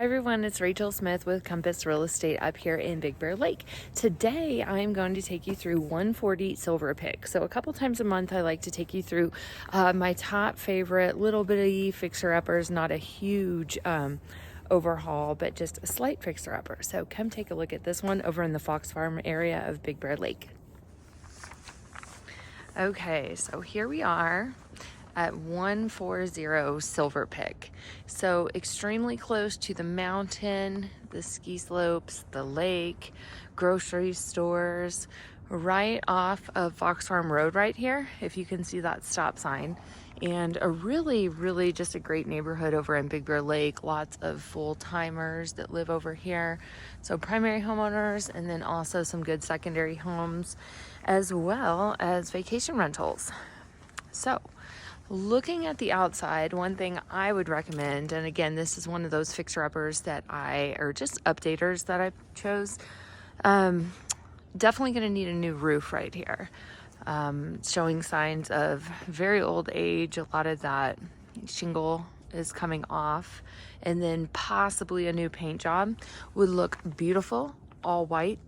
Hi everyone, it's Rachael Smith with Compass Real Estate up here in Big Bear Lake. Today I'm going to take you through 140 Silver Pick. So a couple times a month I like to take you through my top favorite little bitty fixer-uppers, not a huge overhaul, but just a slight fixer-upper. So come take a look at this one over in the Fox Farm area of Big Bear Lake. Okay, so here we are at 140 Silver Pick. So extremely close to the mountain, the ski slopes, the lake, grocery stores, right off of Fox Farm Road right here, if you can see that stop sign. And a really just a great neighborhood over in Big Bear Lake. Lots of full-timers that live over here. So primary homeowners, and then also some good secondary homes, as well as vacation rentals. So looking at the outside, one thing I would recommend, and again, this is one of those fixer-uppers that or just updaters that I chose, definitely going to need a new roof right here. Showing signs of very old age, a lot of that shingle is coming off, and then possibly a new paint job would look beautiful, all white,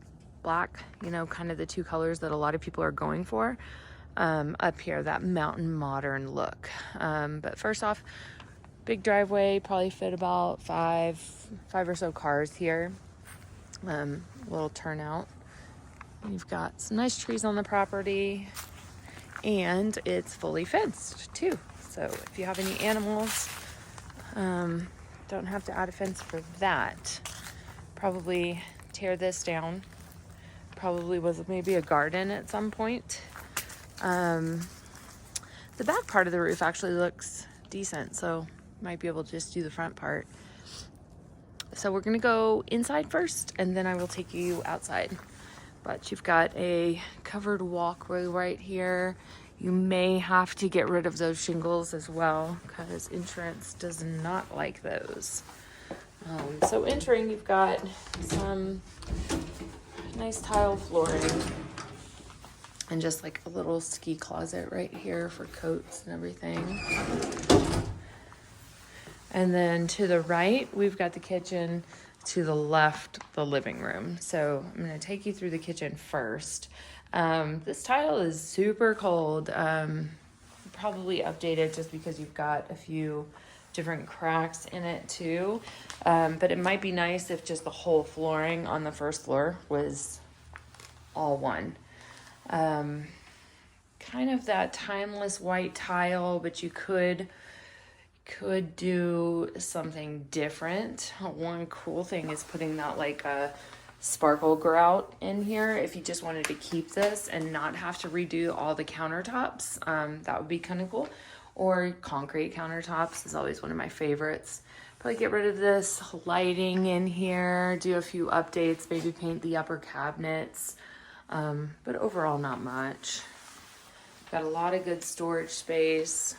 black, you know, kind of the two colors that a lot of people are going for. Up here, that mountain modern look. But first off, big driveway, probably fit about five or so cars here. Little turnout. You've got some nice trees on the property, and it's fully fenced too. So if you have any animals, don't have to add a fence for that. Probably tear this down. Probably was maybe a garden at some point. The back part of the roof actually looks decent, so might be able to just do the front part. So we're gonna go inside first, and then I will take you outside. But you've got a covered walkway right here. You may have to get rid of those shingles as well, because insurance does not like those. So entering, you've got some nice tile flooring, and just like a little ski closet right here for coats and everything. And then to the right, we've got the kitchen. To the left, the living room. So I'm gonna take you through the kitchen first. This tile is super cold. Probably updated just because you've got a few different cracks in it too. But it might be nice if just the whole flooring on the first floor was all one. Kind of that timeless white tile, but you could do something different. One cool thing is putting that like a sparkle grout in here if you just wanted to keep this and not have to redo all the countertops. That would be kind of cool. Or concrete countertops is always one of my favorites. Probably get rid of this lighting in here, do a few updates, maybe paint the upper cabinets. But overall, not much. Got a lot of good storage space.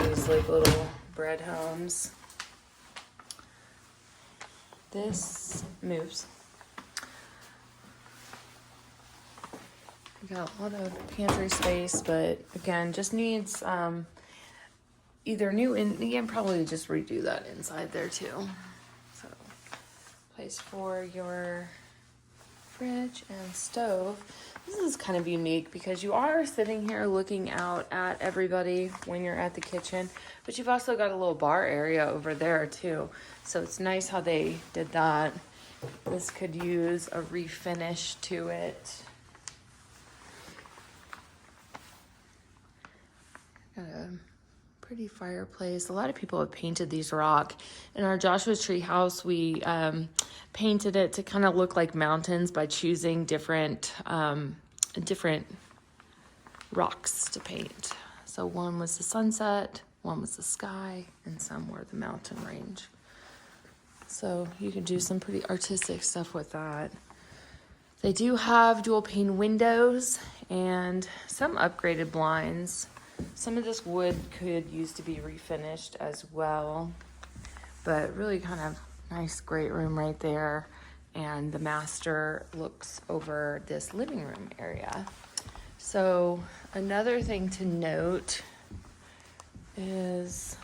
These like little bread homes. This moves. We got a lot of pantry space, but again, just needs either new, and again, probably just redo that inside there too. So, place for your fridge and stove. This is kind of unique because you are sitting here looking out at everybody when you're at the kitchen, but you've also got a little bar area over there too. So it's nice how they did that. This could use a refinish to it. Got a pretty fireplace. A lot of people have painted these rock. In our Joshua Tree house, we painted it to kind of look like mountains by choosing different rocks to paint. So one was the sunset, one was the sky, and some were the mountain range. So you can do some pretty artistic stuff with that. They do have dual pane windows and some upgraded blinds. Some of this wood could use to be refinished as well, but really kind of nice, great room right there. And the master looks over this living room area. So another thing to note is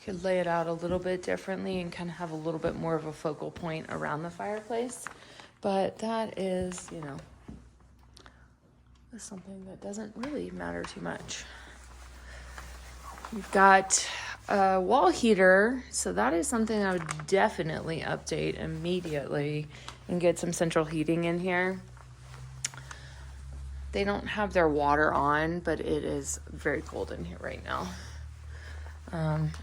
you Could lay it out a little bit differently and kind of have a little bit more of a focal point around the fireplace. But that is, you know, is something that doesn't really matter too much. You've got a wall heater, so that is something I would definitely update immediately and get some central heating in here. They don't have their water on, but it is very cold in here right now.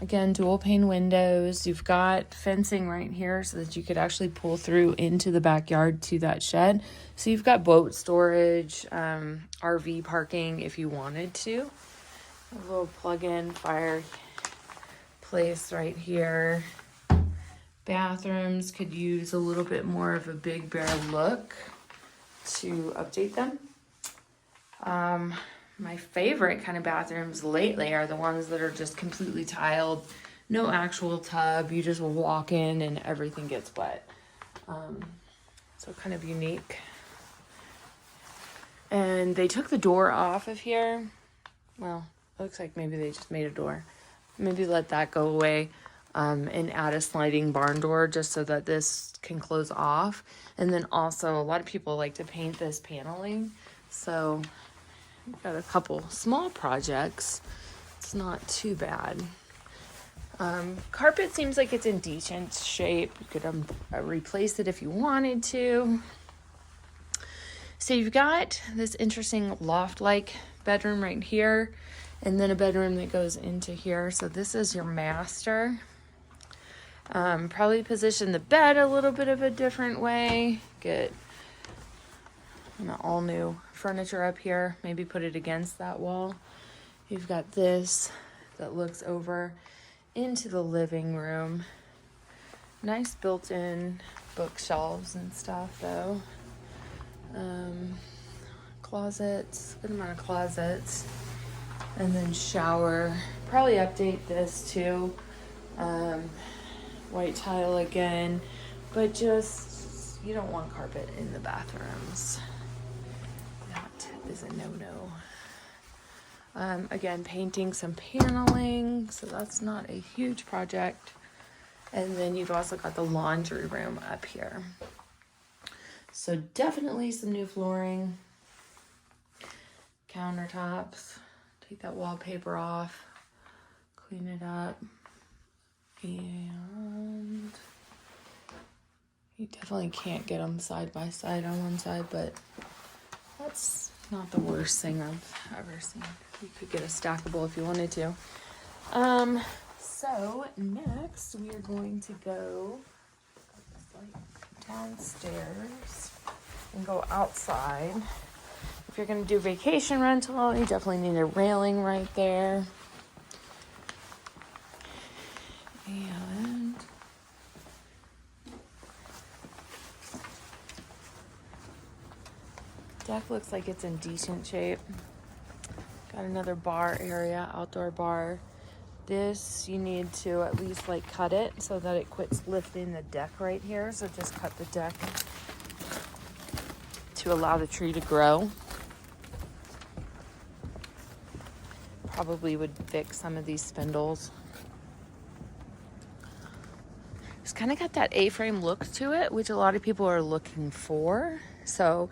Again, dual pane windows. You've got fencing right here so that you could actually pull through into the backyard to that shed. So you've got boat storage, RV parking if you wanted to. A little plug-in fireplace right here. Bathrooms could use a little bit more of a big bare look to update them. My favorite kind of bathrooms lately are the ones that are just completely tiled, no actual tub. You just walk in and everything gets wet. So kind of unique. And they took the door off of here. Well, it looks like maybe they just made a door. Maybe let that go away and add a sliding barn door just so that this can close off. And then also a lot of people like to paint this paneling. So we've got a couple small projects. It's not too bad. Carpet seems like it's in decent shape. You could replace it if you wanted to. So you've got this interesting loft-like bedroom right here, and then a bedroom that goes into here. So this is your master. Probably position the bed a little bit of a different way. Get all new furniture up here. Maybe put it against that wall. You've got this that looks over into the living room. Nice built-in bookshelves and stuff though. Closets, good amount of closets. And then shower. Probably update this too. White tile again. But just, you don't want carpet in the bathrooms. That is a no-no. Again, painting some paneling, so that's not a huge project. And then you've also got the laundry room up here. So definitely some new flooring. Countertops. Take that wallpaper off. Clean it up. And you definitely can't get them side by side on one side, but that's not the worst thing I've ever seen. You could get a stackable if you wanted to. So next we are going to go downstairs and go outside. If you're going to do vacation rental, you definitely need a railing right there. And deck looks like it's in decent shape. Got another bar area, outdoor bar. This, you need to at least like cut it so that it quits lifting the deck right here. So just cut the deck to allow the tree to grow. Probably would fix some of these spindles. It's kind of got that A-frame look to it, which a lot of people are looking for. So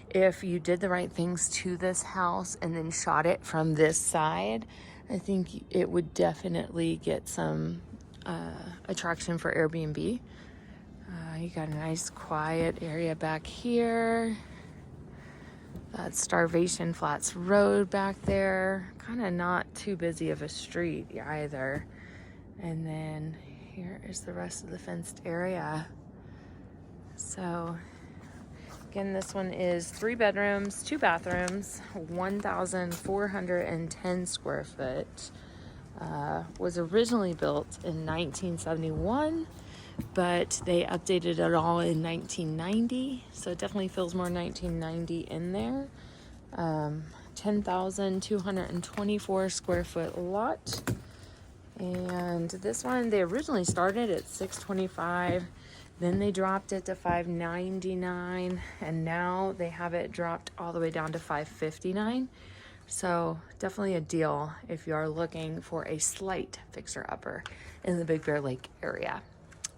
if you did the right things to this house and then shot it from this side, I think it would definitely get some attraction for Airbnb. You got a nice quiet area back here. That Starvation Flats Road back there. Kind of not too busy of a street either. And then here is the rest of the fenced area. So again, this one is 3 bedrooms, 2 bathrooms, 1,410 square foot. Was originally built in 1971, but they updated it all in 1990. So it definitely feels more 1990 in there. 10,224 square foot lot. And this one, they originally started at $625. Then they dropped it to $599, and now they have it dropped all the way down to $559. So definitely a deal if you are looking for a slight fixer-upper in the Big Bear Lake area.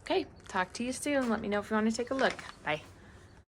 Okay, talk to you soon. Let me know if you want to take a look. Bye.